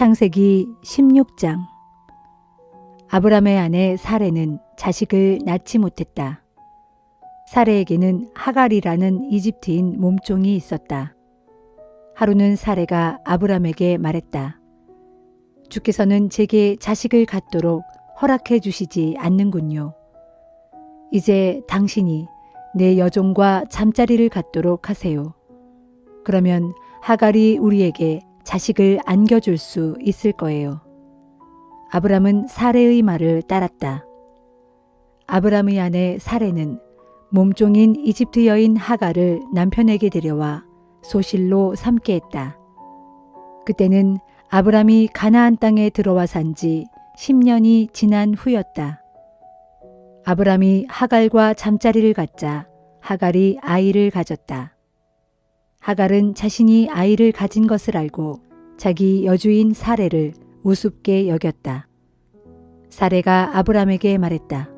창세기 16장. 아브람의 아내 사레는 자식을 낳지 못했다. 사레에게는 하갈이라는 이집트인 몸종이 있었다. 하루는 사레가 아브람에게 말했다. 주께서는 제게 자식을 갖도록 허락해 주시지 않는군요. 이제 당신이 내 여종과 잠자리를 갖도록 하세요. 그러면 하갈이 우리에게 자식을 안겨줄 수 있을 거예요. 아브람은 사레의 말을 따랐다. 아브람의 아내 사레는 몸종인 이집트 여인 하갈을 남편에게 데려와 소실로 삼게 했다. 그때는 아브람이 가나안 땅에 들어와 산 지 10년이 지난 후였다. 아브람이 하갈과 잠자리를 갖자 하갈이 아이를 가졌다. 하갈은 자신이 아이를 가진 것을 알고 자기 여주인 사레를 우습게 여겼다. 사레가 아브람에게 말했다.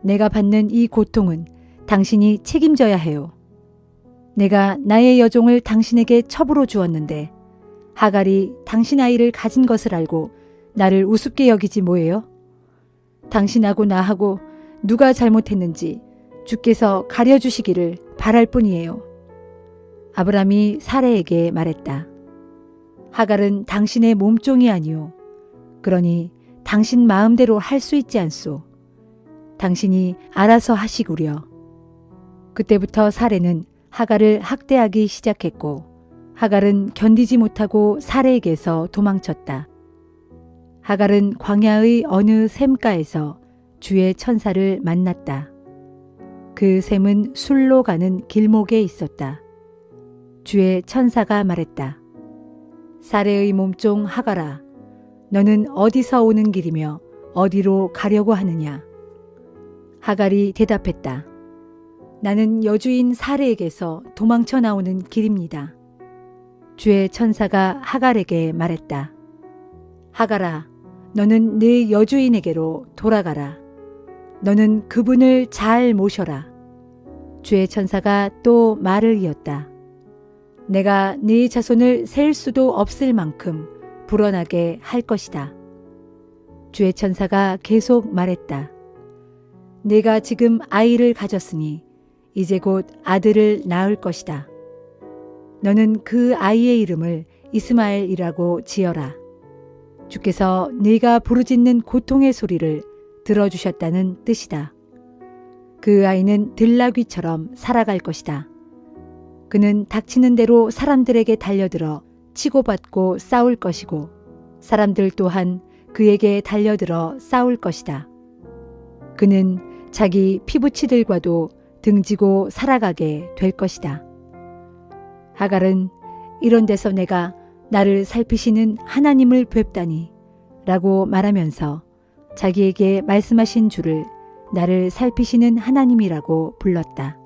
내가 받는 이 고통은 당신이 책임져야 해요. 내가 나의 여종을 당신에게 첩으로 주었는데 하갈이 당신 아이를 가진 것을 알고 나를 우습게 여기지 뭐예요? 당신하고 나하고 누가 잘못했는지 주께서 가려주시기를 바랄 뿐이에요. 아브람이 사레에게 말했다. 하갈은 당신의 몸종이 아니오. 그러니 당신 마음대로 할 수 있지 않소. 당신이 알아서 하시구려. 그때부터 사레는 하갈을 학대하기 시작했고 하갈은 견디지 못하고 사레에게서 도망쳤다. 하갈은 광야의 어느 샘가에서 주의 천사를 만났다. 그 샘은 술로 가는 길목에 있었다. 주의 천사가 말했다. 사레의 몸종 하갈아, 너는 어디서 오는 길이며 어디로 가려고 하느냐? 하갈이 대답했다. 나는 여주인 사레에게서 도망쳐 나오는 길입니다. 주의 천사가 하갈에게 말했다. 하갈아, 너는 네 여주인에게로 돌아가라. 너는 그분을 잘 모셔라. 주의 천사가 또 말을 이었다. 내가 네 자손을 셀 수도 없을 만큼 불어나게 할 것이다. 주의 천사가 계속 말했다. 내가 지금 아이를 가졌으니 이제 곧 아들을 낳을 것이다. 너는 그 아이의 이름을 이스마엘이라고 지어라. 주께서 네가 부르짖는 고통의 소리를 들어주셨다는 뜻이다. 그 아이는 들나귀처럼 살아갈 것이다. 그는 닥치는 대로 사람들에게 달려들어 치고받고 싸울 것이고 사람들 또한 그에게 달려들어 싸울 것이다. 그는 자기 피부치들과도 등지고 살아가게 될 것이다. 하갈은 이런 데서 내가 나를 살피시는 하나님을 뵙다니 라고 말하면서 자기에게 말씀하신 주를 나를 살피시는 하나님이라고 불렀다.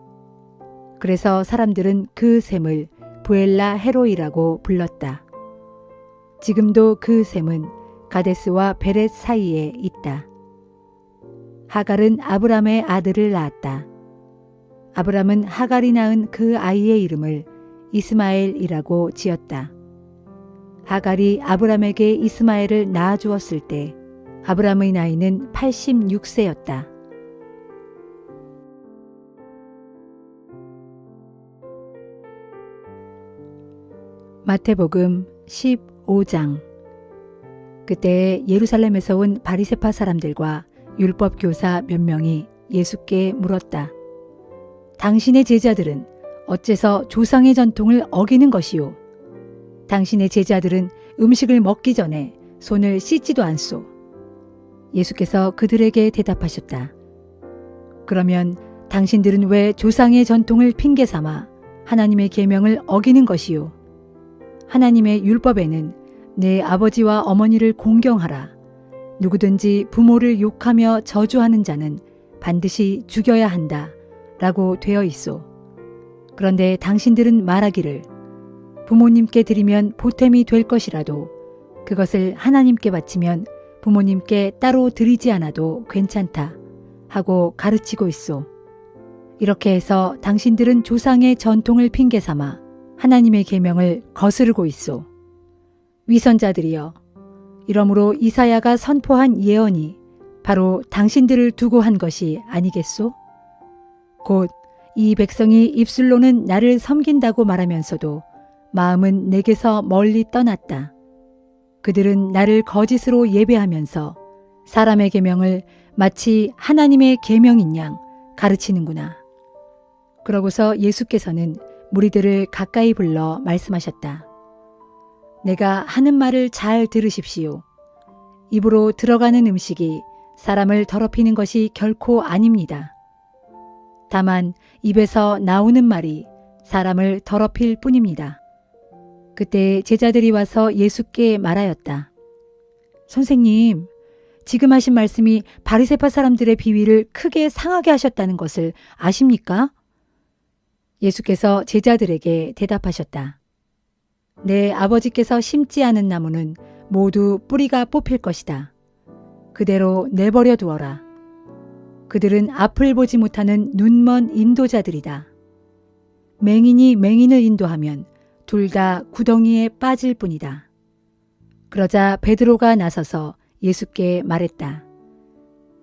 그래서 사람들은 그 샘을 부엘라 헤로이라고 불렀다. 지금도 그 샘은 가데스와 베렛 사이에 있다. 하갈은 아브람의 아들을 낳았다. 아브람은 하갈이 낳은 그 아이의 이름을 이스마엘이라고 지었다. 하갈이 아브람에게 이스마엘을 낳아주었을 때 아브람의 나이는 86세였다. 마태복음 15장. 그때 예루살렘에서 온 바리새파 사람들과 율법 교사 몇 명이 예수께 물었다. 당신의 제자들은 어째서 조상의 전통을 어기는 것이요? 당신의 제자들은 음식을 먹기 전에 손을 씻지도 않소. 예수께서 그들에게 대답하셨다. 그러면 당신들은 왜 조상의 전통을 핑계 삼아 하나님의 계명을 어기는 것이요? 하나님의 율법에는 내 아버지와 어머니를 공경하라. 누구든지 부모를 욕하며 저주하는 자는 반드시 죽여야 한다. 라고 되어 있소. 그런데 당신들은 말하기를 부모님께 드리면 보탬이 될 것이라도 그것을 하나님께 바치면 부모님께 따로 드리지 않아도 괜찮다 하고 가르치고 있소. 이렇게 해서 당신들은 조상의 전통을 핑계 삼아 하나님의 계명을 거스르고 있소. 위선자들이여, 이러므로 이사야가 선포한 예언이 바로 당신들을 두고 한 것이 아니겠소? 곧 이 백성이 입술로는 나를 섬긴다고 말하면서도 마음은 내게서 멀리 떠났다. 그들은 나를 거짓으로 예배하면서 사람의 계명을 마치 하나님의 계명인 양 가르치는구나. 그러고서 예수께서는 무리들을 가까이 불러 말씀하셨다. 내가 하는 말을 잘 들으십시오. 입으로 들어가는 음식이 사람을 더럽히는 것이 결코 아닙니다. 다만 입에서 나오는 말이 사람을 더럽힐 뿐입니다. 그때 제자들이 와서 예수께 말하였다. 선생님, 지금 하신 말씀이 바리새파 사람들의 비위를 크게 상하게 하셨다는 것을 아십니까? 예수께서 제자들에게 대답하셨다. 내 아버지께서 심지 않은 나무는 모두 뿌리가 뽑힐 것이다. 그대로 내버려 두어라. 그들은 앞을 보지 못하는 눈먼 인도자들이다. 맹인이 맹인을 인도하면 둘 다 구덩이에 빠질 뿐이다. 그러자 베드로가 나서서 예수께 말했다.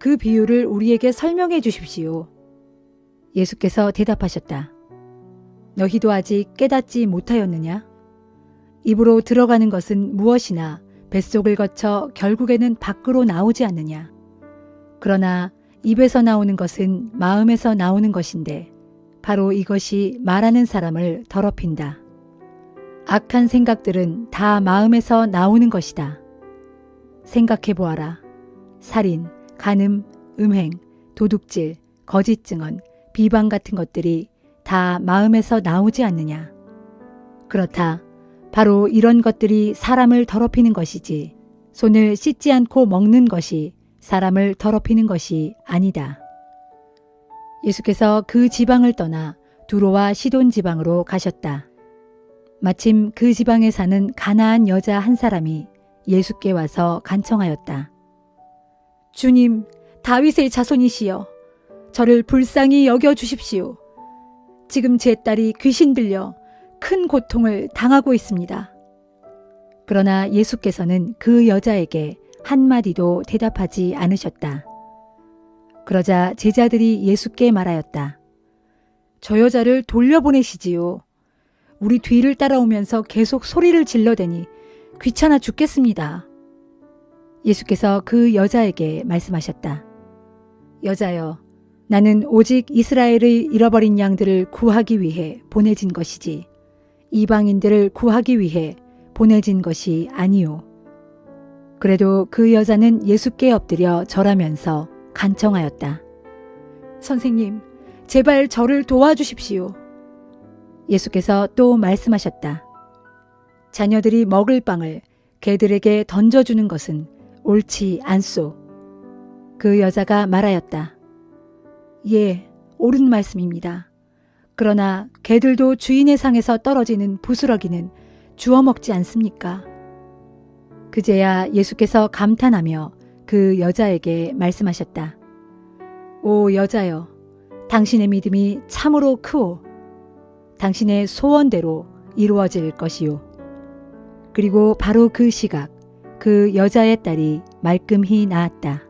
그 비유를 우리에게 설명해 주십시오. 예수께서 대답하셨다. 너희도 아직 깨닫지 못하였느냐? 입으로 들어가는 것은 무엇이나 뱃속을 거쳐 결국에는 밖으로 나오지 않느냐? 그러나 입에서 나오는 것은 마음에서 나오는 것인데 바로 이것이 말하는 사람을 더럽힌다. 악한 생각들은 다 마음에서 나오는 것이다. 생각해 보아라. 살인, 간음, 음행, 도둑질, 거짓 증언, 비방 같은 것들이 다 마음에서 나오지 않느냐. 그렇다. 바로 이런 것들이 사람을 더럽히는 것이지 손을 씻지 않고 먹는 것이 사람을 더럽히는 것이 아니다. 예수께서 그 지방을 떠나 두로와 시돈 지방으로 가셨다. 마침 그 지방에 사는 가나안 여자 한 사람이 예수께 와서 간청하였다. 주님, 다윗의 자손이시여, 저를 불쌍히 여겨 주십시오. 지금 제 딸이 귀신 들려 큰 고통을 당하고 있습니다. 그러나 예수께서는 그 여자에게 한마디도 대답하지 않으셨다. 그러자 제자들이 예수께 말하였다. 저 여자를 돌려보내시지요. 우리 뒤를 따라오면서 계속 소리를 질러대니 귀찮아 죽겠습니다. 예수께서 그 여자에게 말씀하셨다. 여자여, 나는 오직 이스라엘의 잃어버린 양들을 구하기 위해 보내진 것이지 이방인들을 구하기 위해 보내진 것이 아니요. 그래도 그 여자는 예수께 엎드려 절하면서 간청하였다. 선생님, 제발 저를 도와주십시오. 예수께서 또 말씀하셨다. 자녀들이 먹을 빵을 개들에게 던져주는 것은 옳지 않소. 그 여자가 말하였다. 예, 옳은 말씀입니다. 그러나 개들도 주인의 상에서 떨어지는 부스러기는 주워 먹지 않습니까? 그제야 예수께서 감탄하며 그 여자에게 말씀하셨다. 오 여자여, 당신의 믿음이 참으로 크오. 당신의 소원대로 이루어질 것이요. 그리고 바로 그 시각 그 여자의 딸이 말끔히 나았다.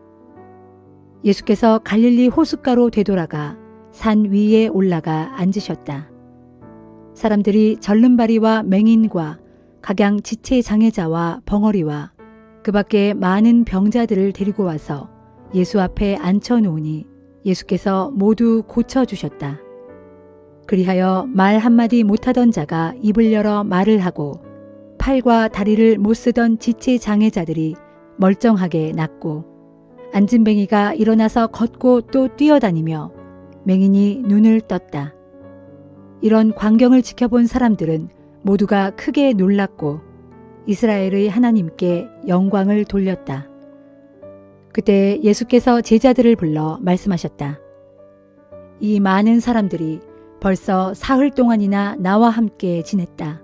예수께서 갈릴리 호숫가로 되돌아가 산 위에 올라가 앉으셨다. 사람들이 절름발이와 맹인과 각양 지체 장애자와 벙어리와 그 밖에 많은 병자들을 데리고 와서 예수 앞에 앉혀놓으니 예수께서 모두 고쳐주셨다. 그리하여 말 한마디 못하던 자가 입을 열어 말을 하고 팔과 다리를 못 쓰던 지체 장애자들이 멀쩡하게 낫고 안진뱅이가 일어나서 걷고 또 뛰어다니며 맹인이 눈을 떴다. 이런 광경을 지켜본 사람들은 모두가 크게 놀랐고 이스라엘의 하나님께 영광을 돌렸다. 그때 예수께서 제자들을 불러 말씀하셨다. 이 많은 사람들이 벌써 사흘 동안이나 나와 함께 지냈다.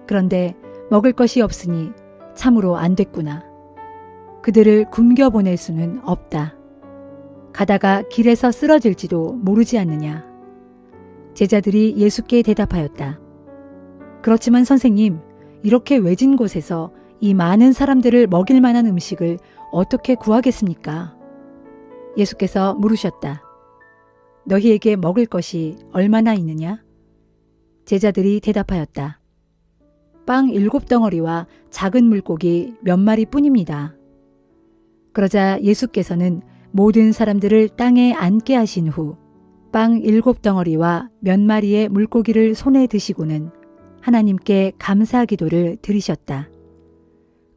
그런데 먹을 것이 없으니 참으로 안 됐구나. 그들을 굶겨보낼 수는 없다. 가다가 길에서 쓰러질지도 모르지 않느냐. 제자들이 예수께 대답하였다. 그렇지만 선생님, 이렇게 외진 곳에서 이 많은 사람들을 먹일 만한 음식을 어떻게 구하겠습니까? 예수께서 물으셨다. 너희에게 먹을 것이 얼마나 있느냐? 제자들이 대답하였다. 빵 7덩어리와 작은 물고기 몇 마리 뿐입니다. 그러자 예수께서는 모든 사람들을 땅에 앉게 하신 후 빵 7덩어리와 몇 마리의 물고기를 손에 드시고는 하나님께 감사 기도를 드리셨다.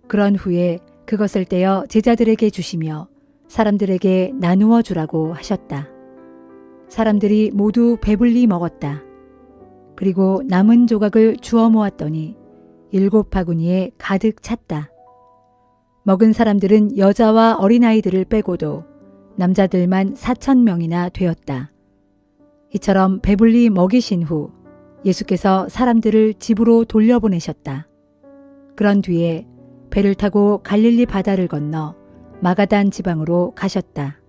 그런 후에 그것을 떼어 제자들에게 주시며 사람들에게 나누어 주라고 하셨다. 사람들이 모두 배불리 먹었다. 그리고 남은 조각을 주워 모았더니 7 바구니에 가득 찼다. 먹은 사람들은 여자와 어린아이들을 빼고도 남자들만 4,000명이나 되었다. 이처럼 배불리 먹이신 후 예수께서 사람들을 집으로 돌려보내셨다. 그런 뒤에 배를 타고 갈릴리 바다를 건너 마가단 지방으로 가셨다.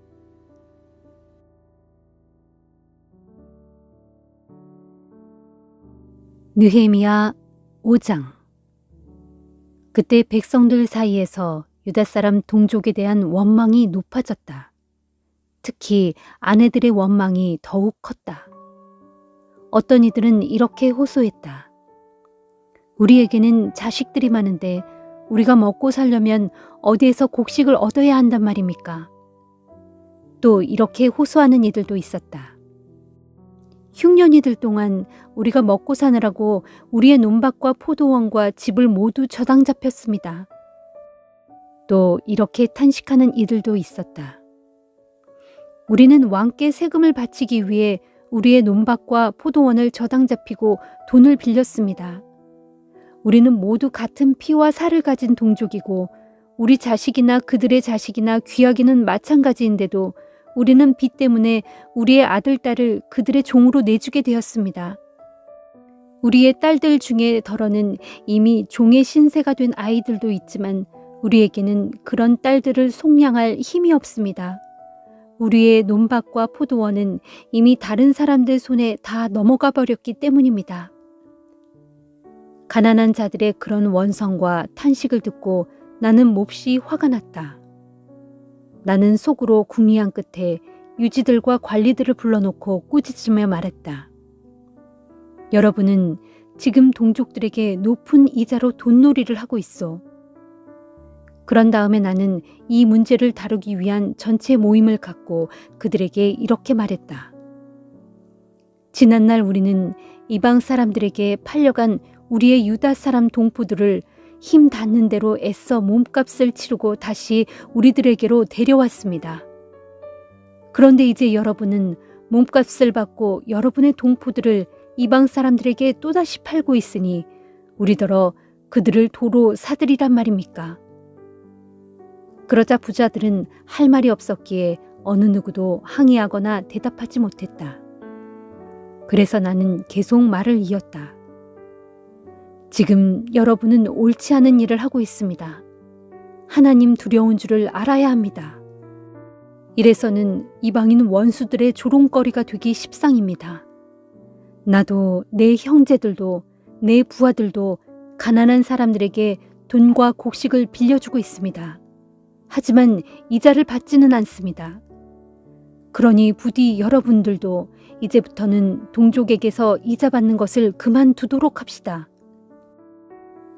느헤미야 5장. 그때 백성들 사이에서 유다 사람 동족에 대한 원망이 높아졌다. 특히 아내들의 원망이 더욱 컸다. 어떤 이들은 이렇게 호소했다. 우리에게는 자식들이 많은데 우리가 먹고 살려면 어디에서 곡식을 얻어야 한단 말입니까? 또 이렇게 호소하는 이들도 있었다. 흉년이들 동안 우리가 먹고 사느라고 우리의 논밭과 포도원과 집을 모두 저당 잡혔습니다. 또 이렇게 탄식하는 이들도 있었다. 우리는 왕께 세금을 바치기 위해 우리의 논밭과 포도원을 저당 잡히고 돈을 빌렸습니다. 우리는 모두 같은 피와 살을 가진 동족이고 우리 자식이나 그들의 자식이나 귀하기는 마찬가지인데도 우리는 빚 때문에 우리의 아들, 딸을 그들의 종으로 내주게 되었습니다. 우리의 딸들 중에 덜어는 이미 종의 신세가 된 아이들도 있지만 우리에게는 그런 딸들을 속량할 힘이 없습니다. 우리의 논밭과 포도원은 이미 다른 사람들 손에 다 넘어가 버렸기 때문입니다. 가난한 자들의 그런 원성과 탄식을 듣고 나는 몹시 화가 났다. 나는 속으로 궁리한 끝에 유지들과 관리들을 불러놓고 꾸짖으며 말했다. 여러분은 지금 동족들에게 높은 이자로 돈놀이를 하고 있어. 그런 다음에 나는 이 문제를 다루기 위한 전체 모임을 갖고 그들에게 이렇게 말했다. 지난날 우리는 이방 사람들에게 팔려간 우리의 유다 사람 동포들을 힘 닿는 대로 애써 몸값을 치르고 다시 우리들에게로 데려왔습니다. 그런데 이제 여러분은 몸값을 받고 여러분의 동포들을 이방 사람들에게 또다시 팔고 있으니 우리더러 그들을 도로 사들이란 말입니까? 그러자 부자들은 할 말이 없었기에 어느 누구도 항의하거나 대답하지 못했다. 그래서 나는 계속 말을 이었다. 지금 여러분은 옳지 않은 일을 하고 있습니다. 하나님 두려운 줄을 알아야 합니다. 이래서는 이방인 원수들의 조롱거리가 되기 십상입니다. 나도 내 형제들도 내 부하들도 가난한 사람들에게 돈과 곡식을 빌려주고 있습니다. 하지만 이자를 받지는 않습니다. 그러니 부디 여러분들도 이제부터는 동족에게서 이자 받는 것을 그만두도록 합시다.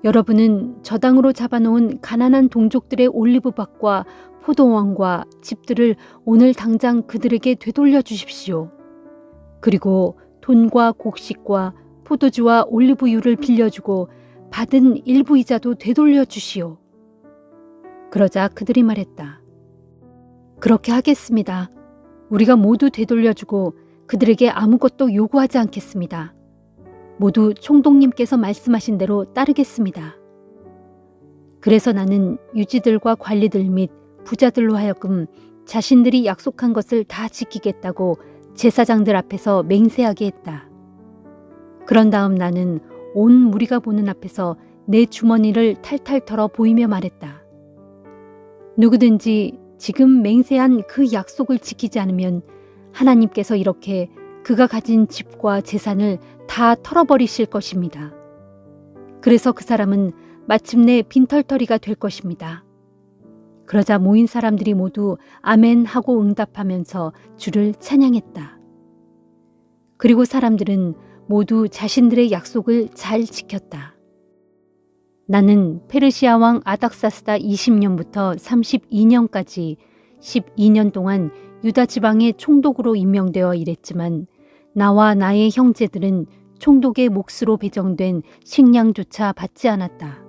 여러분은 저당으로 잡아놓은 가난한 동족들의 올리브밭과 포도원과 집들을 오늘 당장 그들에게 되돌려 주십시오. 그리고 돈과 곡식과 포도주와 올리브유를 빌려주고 받은 일부 이자도 되돌려 주시오. 그러자 그들이 말했다. 그렇게 하겠습니다. 우리가 모두 되돌려주고 그들에게 아무것도 요구하지 않겠습니다. 모두 총독님께서 말씀하신 대로 따르겠습니다. 그래서 나는 유지들과 관리들 및 부자들로 하여금 자신들이 약속한 것을 다 지키겠다고 제사장들 앞에서 맹세하게 했다. 그런 다음 나는 온 무리가 보는 앞에서 내 주머니를 탈탈 털어 보이며 말했다. 누구든지 지금 맹세한 그 약속을 지키지 않으면 하나님께서 이렇게 그가 가진 집과 재산을 다 털어버리실 것입니다. 그래서 그 사람은 마침내 빈털터리가 될 것입니다. 그러자 모인 사람들이 모두 아멘 하고 응답하면서 주를 찬양했다. 그리고 사람들은 모두 자신들의 약속을 잘 지켰다. 나는 페르시아 왕 아닥사스다 20년부터 32년까지 12년 동안 유다 지방의 총독으로 임명되어 일했지만 나와 나의 형제들은 총독의 몫으로 배정된 식량조차 받지 않았다.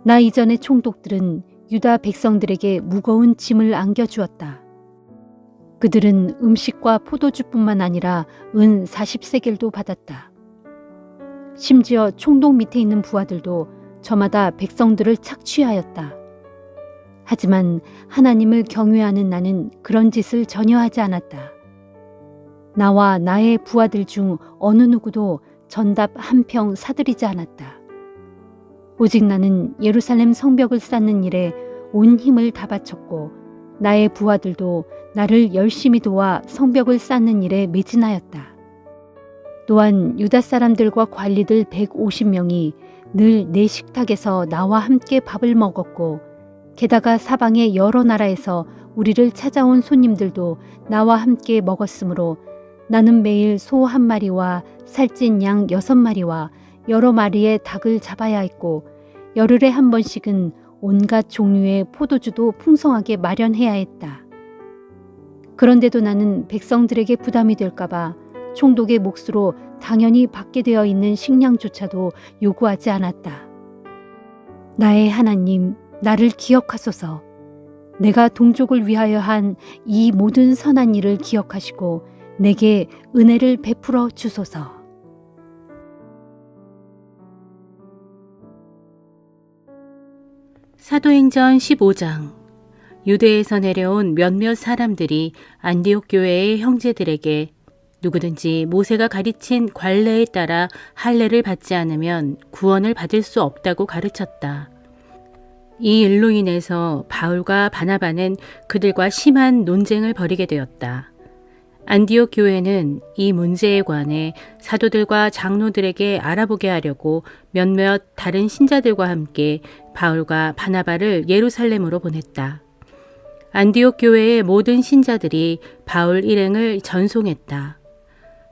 나 이전의 총독들은 유다 백성들에게 무거운 짐을 안겨주었다. 그들은 음식과 포도주뿐만 아니라 은 40세겔도 받았다. 심지어 총독 밑에 있는 부하들도 저마다 백성들을 착취하였다. 하지만 하나님을 경외하는 나는 그런 짓을 전혀 하지 않았다. 나와 나의 부하들 중 어느 누구도 전답 한 평 사들이지 않았다. 오직 나는 예루살렘 성벽을 쌓는 일에 온 힘을 다 바쳤고 나의 부하들도 나를 열심히 도와 성벽을 쌓는 일에 매진하였다. 또한 유다 사람들과 관리들 150명이 늘 내 식탁에서 나와 함께 밥을 먹었고 게다가 사방의 여러 나라에서 우리를 찾아온 손님들도 나와 함께 먹었으므로 나는 매일 소 1마리와 살찐 양 6마리와 여러 마리의 닭을 잡아야 했고 열흘에 한 번씩은 온갖 종류의 포도주도 풍성하게 마련해야 했다. 그런데도 나는 백성들에게 부담이 될까봐 총독의 몫으로 당연히 받게 되어 있는 식량조차도 요구하지 않았다. 나의 하나님, 나를 기억하소서. 내가 동족을 위하여 한 이 모든 선한 일을 기억하시고 내게 은혜를 베풀어 주소서. 사도행전 15장. 유대에서 내려온 몇몇 사람들이 안디옥 교회의 형제들에게 누구든지 모세가 가르친 관례에 따라 할례를 받지 않으면 구원을 받을 수 없다고 가르쳤다. 이 일로 인해서 바울과 바나바는 그들과 심한 논쟁을 벌이게 되었다. 안디옥 교회는 이 문제에 관해 사도들과 장로들에게 알아보게 하려고 몇몇 다른 신자들과 함께 바울과 바나바를 예루살렘으로 보냈다. 안디옥 교회의 모든 신자들이 바울 일행을 전송했다.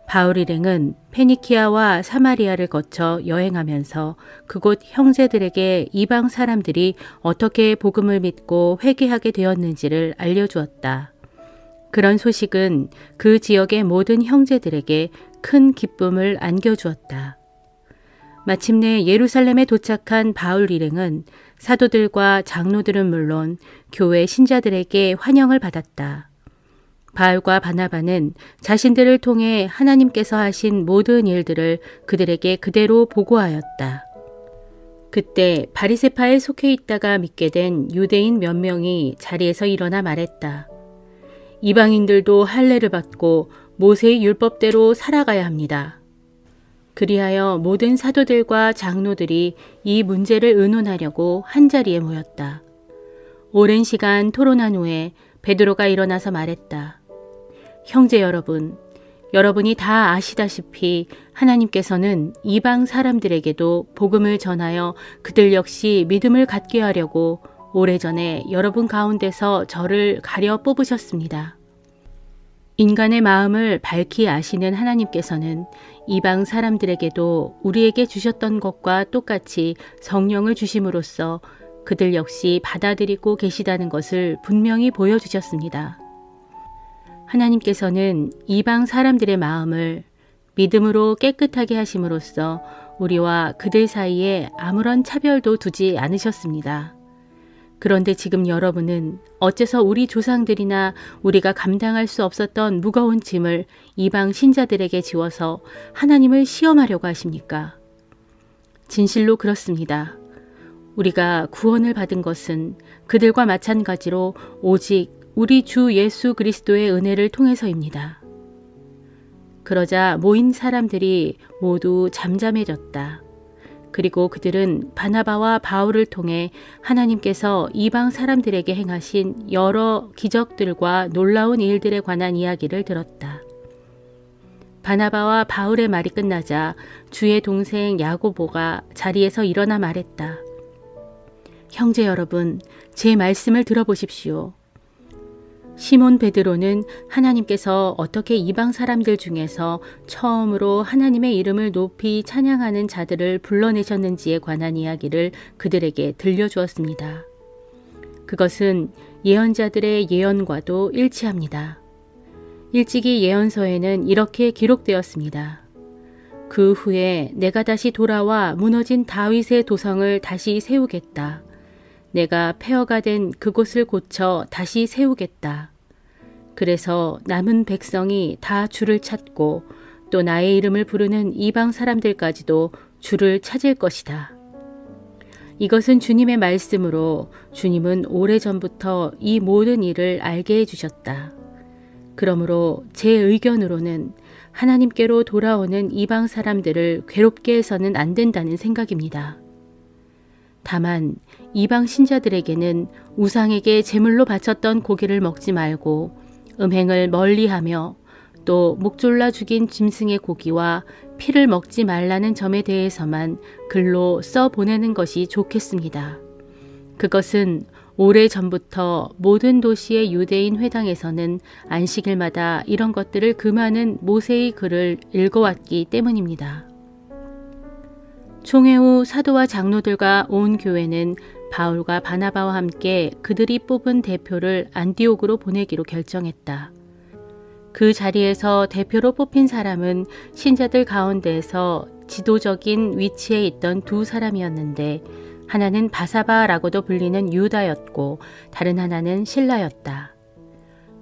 바울 일행은 페니키아와 사마리아를 거쳐 여행하면서 그곳 형제들에게 이방 사람들이 어떻게 복음을 믿고 회개하게 되었는지를 알려주었다. 그런 소식은 그 지역의 모든 형제들에게 큰 기쁨을 안겨주었다. 마침내 예루살렘에 도착한 바울 일행은 사도들과 장로들은 물론 교회 신자들에게 환영을 받았다. 바울과 바나바는 자신들을 통해 하나님께서 하신 모든 일들을 그들에게 그대로 보고하였다. 그때 바리새파에 속해 있다가 믿게 된 유대인 몇 명이 자리에서 일어나 말했다. 이방인들도 할례를 받고 모세의 율법대로 살아가야 합니다. 그리하여 모든 사도들과 장로들이 이 문제를 의논하려고 한자리에 모였다. 오랜 시간 토론한 후에 베드로가 일어나서 말했다. 형제 여러분, 여러분이 다 아시다시피 하나님께서는 이방 사람들에게도 복음을 전하여 그들 역시 믿음을 갖게 하려고 오래전에 여러분 가운데서 저를 가려 뽑으셨습니다. 인간의 마음을 밝히 아시는 하나님께서는 이방 사람들에게도 우리에게 주셨던 것과 똑같이 성령을 주심으로써 그들 역시 받아들이고 계시다는 것을 분명히 보여주셨습니다. 하나님께서는 이방 사람들의 마음을 믿음으로 깨끗하게 하심으로써 우리와 그들 사이에 아무런 차별도 두지 않으셨습니다. 그런데 지금 여러분은 어째서 우리 조상들이나 우리가 감당할 수 없었던 무거운 짐을 이방 신자들에게 지워서 하나님을 시험하려고 하십니까? 진실로 그렇습니다. 우리가 구원을 받은 것은 그들과 마찬가지로 오직 우리 주 예수 그리스도의 은혜를 통해서입니다. 그러자 모인 사람들이 모두 잠잠해졌다. 그리고 그들은 바나바와 바울을 통해 하나님께서 이방 사람들에게 행하신 여러 기적들과 놀라운 일들에 관한 이야기를 들었다. 바나바와 바울의 말이 끝나자 주의 동생 야고보가 자리에서 일어나 말했다. 형제 여러분, 제 말씀을 들어보십시오. 시몬 베드로는 하나님께서 어떻게 이방 사람들 중에서 처음으로 하나님의 이름을 높이 찬양하는 자들을 불러내셨는지에 관한 이야기를 그들에게 들려주었습니다. 그것은 예언자들의 예언과도 일치합니다. 일찍이 예언서에는 이렇게 기록되었습니다. 그 후에 내가 다시 돌아와 무너진 다윗의 도성을 다시 세우겠다. 내가 폐허가 된 그곳을 고쳐 다시 세우겠다. 그래서 남은 백성이 다 주를 찾고 또 나의 이름을 부르는 이방 사람들까지도 주를 찾을 것이다. 이것은 주님의 말씀으로 주님은 오래전부터 이 모든 일을 알게 해주셨다. 그러므로 제 의견으로는 하나님께로 돌아오는 이방 사람들을 괴롭게 해서는 안 된다는 생각입니다. 다만 이방 신자들에게는 우상에게 제물로 바쳤던 고기를 먹지 말고 음행을 멀리하며 또 목졸라 죽인 짐승의 고기와 피를 먹지 말라는 점에 대해서만 글로 써보내는 것이 좋겠습니다. 그것은 오래전부터 모든 도시의 유대인 회당에서는 안식일마다 이런 것들을 금하는 모세의 글을 읽어왔기 때문입니다. 총회 후 사도와 장로들과 온 교회는 바울과 바나바와 함께 그들이 뽑은 대표를 안디옥으로 보내기로 결정했다. 그 자리에서 대표로 뽑힌 사람은 신자들 가운데에서 지도적인 위치에 있던 두 사람이었는데 하나는 바사바라고도 불리는 유다였고 다른 하나는 실라였다.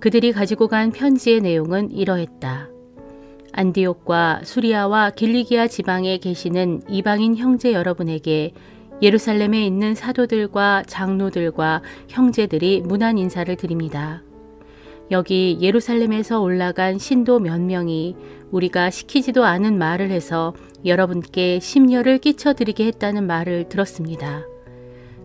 그들이 가지고 간 편지의 내용은 이러했다. 안디옥과 수리아와 길리기아 지방에 계시는 이방인 형제 여러분에게 예루살렘에 있는 사도들과 장로들과 형제들이 문안 인사를 드립니다. 여기 예루살렘에서 올라간 신도 몇 명이 우리가 시키지도 않은 말을 해서 여러분께 심려를 끼쳐드리게 했다는 말을 들었습니다.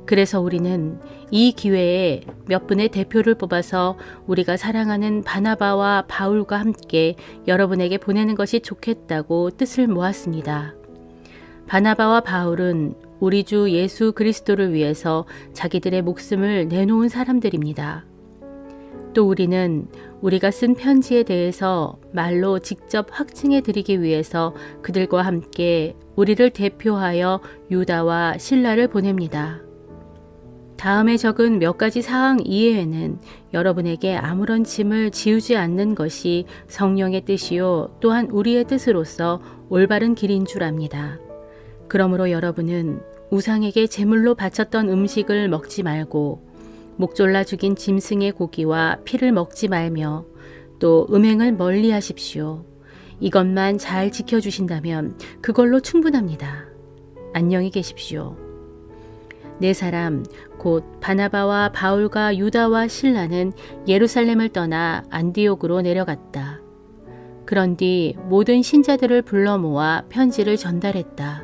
그래서 우리는 이 기회에 몇 분의 대표를 뽑아서 우리가 사랑하는 바나바와 바울과 함께 여러분에게 보내는 것이 좋겠다고 뜻을 모았습니다. 바나바와 바울은 우리 주 예수 그리스도를 위해서 자기들의 목숨을 내놓은 사람들입니다. 또 우리는 우리가 쓴 편지에 대해서 말로 직접 확증해 드리기 위해서 그들과 함께 우리를 대표하여 유다와 실라를 보냅니다. 다음에 적은 몇 가지 사항 이외에는 여러분에게 아무런 짐을 지우지 않는 것이 성령의 뜻이요 또한 우리의 뜻으로서 올바른 길인 줄 압니다. 그러므로 여러분은 우상에게 제물로 바쳤던 음식을 먹지 말고 목졸라 죽인 짐승의 고기와 피를 먹지 말며 또 음행을 멀리 하십시오. 이것만 잘 지켜주신다면 그걸로 충분합니다. 안녕히 계십시오. 네 사람 곧 바나바와 바울과 유다와 실라는 예루살렘을 떠나 안디옥으로 내려갔다. 그런 뒤 모든 신자들을 불러 모아 편지를 전달했다.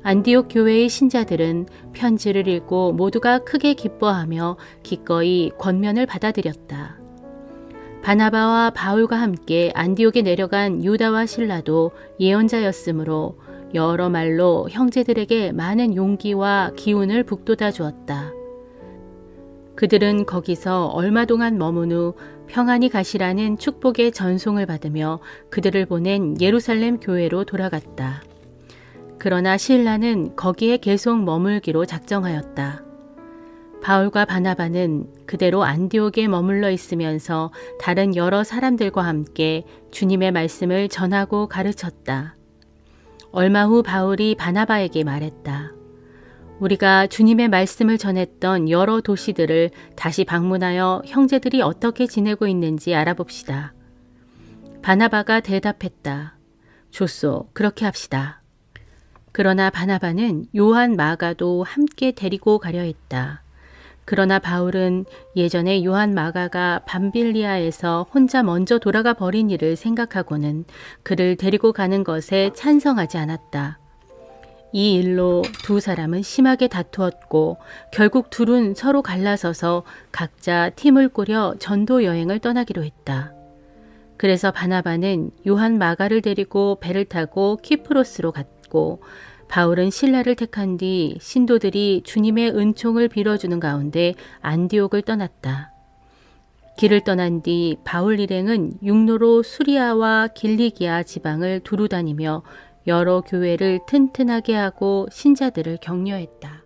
안디옥 교회의 신자들은 편지를 읽고 모두가 크게 기뻐하며 기꺼이 권면을 받아들였다. 바나바와 바울과 함께 안디옥에 내려간 유다와 실라도 예언자였으므로 여러 말로 형제들에게 많은 용기와 기운을 북돋아 주었다. 그들은 거기서 얼마 동안 머문 후 평안히 가시라는 축복의 전송을 받으며 그들을 보낸 예루살렘 교회로 돌아갔다. 그러나 실라는 거기에 계속 머물기로 작정하였다. 바울과 바나바는 그대로 안디옥에 머물러 있으면서 다른 여러 사람들과 함께 주님의 말씀을 전하고 가르쳤다. 얼마 후 바울이 바나바에게 말했다. 우리가 주님의 말씀을 전했던 여러 도시들을 다시 방문하여 형제들이 어떻게 지내고 있는지 알아봅시다. 바나바가 대답했다. 좋소, 그렇게 합시다. 그러나 바나바는 요한 마가도 함께 데리고 가려 했다. 그러나 바울은 예전에 요한 마가가 밤빌리아에서 혼자 먼저 돌아가 버린 일을 생각하고는 그를 데리고 가는 것에 찬성하지 않았다. 이 일로 두 사람은 심하게 다투었고 결국 둘은 서로 갈라서서 각자 팀을 꾸려 전도 여행을 떠나기로 했다. 그래서 바나바는 요한 마가를 데리고 배를 타고 키프로스로 갔고 바울은 신라를 택한 뒤 신도들이 주님의 은총을 빌어주는 가운데 안디옥을 떠났다. 길을 떠난 뒤 바울 일행은 육로로 수리아와 길리기아 지방을 두루 다니며 여러 교회를 튼튼하게 하고 신자들을 격려했다.